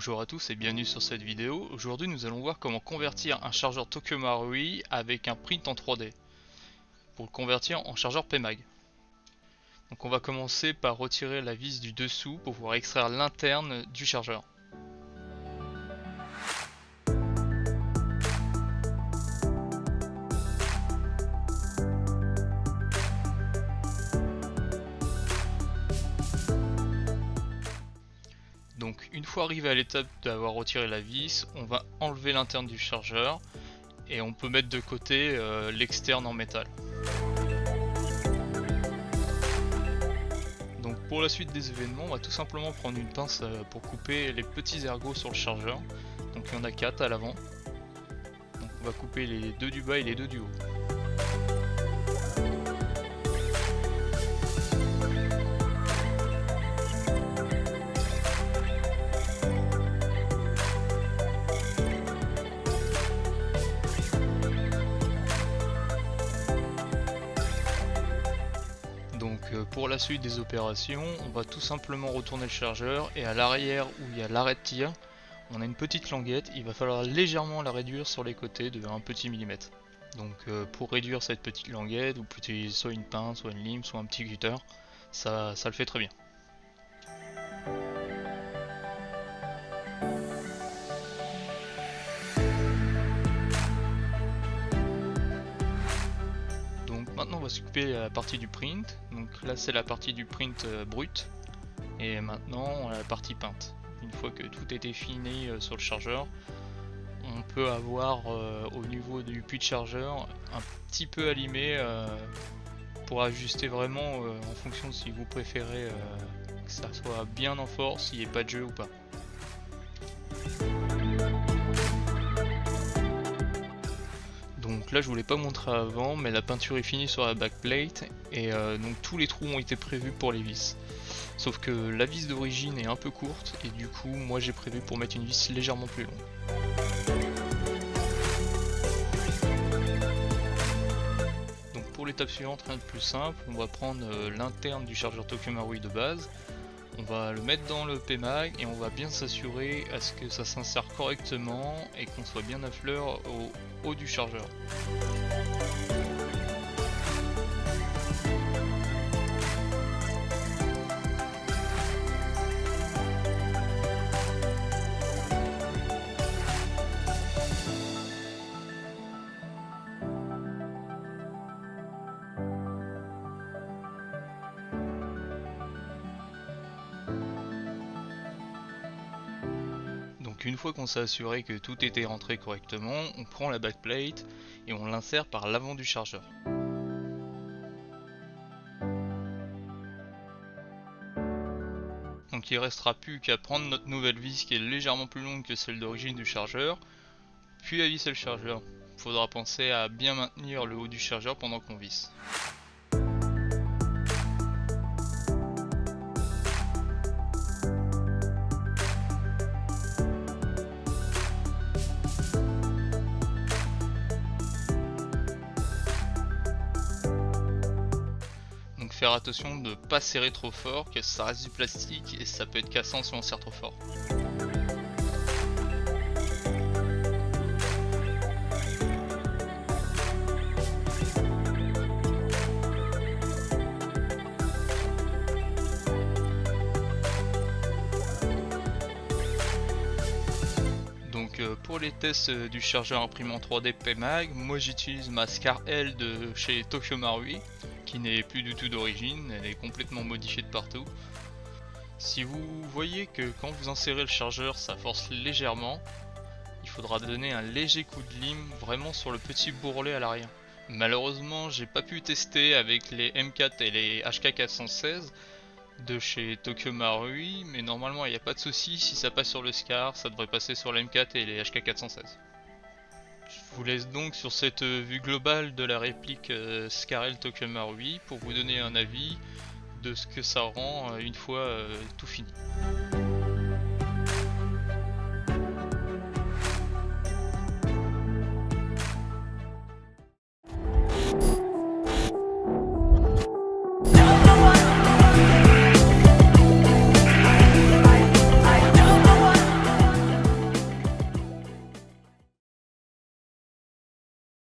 Bonjour à tous et bienvenue sur cette vidéo. Aujourd'hui nous allons voir comment convertir un chargeur Tokyo Marui avec un print en 3D pour le convertir en chargeur PMAG. Donc on va commencer par retirer la vis du dessous pour pouvoir extraire l'interne du chargeur. Donc une fois arrivé à l'étape d'avoir retiré la vis, on va enlever l'interne du chargeur et on peut mettre de côté l'externe en métal. Donc pour la suite des événements, on va tout simplement prendre une pince pour couper les petits ergots sur le chargeur. Donc il y en a 4 à l'avant. Donc on va couper les deux du bas et les deux du haut. Donc pour la suite des opérations, on va tout simplement retourner le chargeur et à l'arrière où il y a l'arrêt de tir, on a une petite languette, il va falloir légèrement la réduire sur les côtés de 1 petit millimètre. Donc pour réduire cette petite languette, vous pouvez utiliser soit une pince, soit une lime, soit un petit cutter, ça le fait très bien. Donc maintenant on va s'occuper de la partie du print. Donc là c'est la partie du print brut. Et maintenant on a la partie peinte. Une fois que tout est fini sur le chargeur, on peut avoir au niveau du puits de chargeur un petit peu allumé pour ajuster vraiment en fonction de si vous préférez que ça soit bien en force, s'il n'y ait pas de jeu ou pas. Donc là je vous l'ai pas montré avant, mais la peinture est finie sur la backplate et donc tous les trous ont été prévus pour les vis. Sauf que la vis d'origine est un peu courte et du coup moi j'ai prévu pour mettre une vis légèrement plus longue. Donc pour l'étape suivante, rien de plus simple, on va prendre l'interne du chargeur Tokyo Marui de base, on va le mettre dans le PMAG et on va bien s'assurer à ce que ça s'insère correctement et qu'on soit bien à fleur au haut du chargeur. Donc une fois qu'on s'est assuré que tout était rentré correctement, on prend la backplate et on l'insère par l'avant du chargeur. Donc il ne restera plus qu'à prendre notre nouvelle vis qui est légèrement plus longue que celle d'origine du chargeur, puis à visser le chargeur. Il faudra penser à bien maintenir le haut du chargeur pendant qu'on visse. Donc faire attention de ne pas serrer trop fort, que ça reste du plastique et ça peut être cassant si on serre trop fort. Donc pour les tests du chargeur imprimant 3D PMAG, moi j'utilise ma Scar L de chez Tokyo Marui, qui n'est plus du tout d'origine, elle est complètement modifiée de partout. Si vous voyez que quand vous insérez le chargeur ça force légèrement, il faudra donner un léger coup de lime vraiment sur le petit bourrelet à l'arrière. Malheureusement j'ai pas pu tester avec les M4 et les HK416 de chez Tokyo Marui, mais normalement il n'y a pas de souci, si ça passe sur le Scar, ça devrait passer sur la M4 et les HK416. Je vous laisse donc sur cette vue globale de la réplique Scarel Tokyo Marui pour vous donner un avis de ce que ça rend une fois tout fini.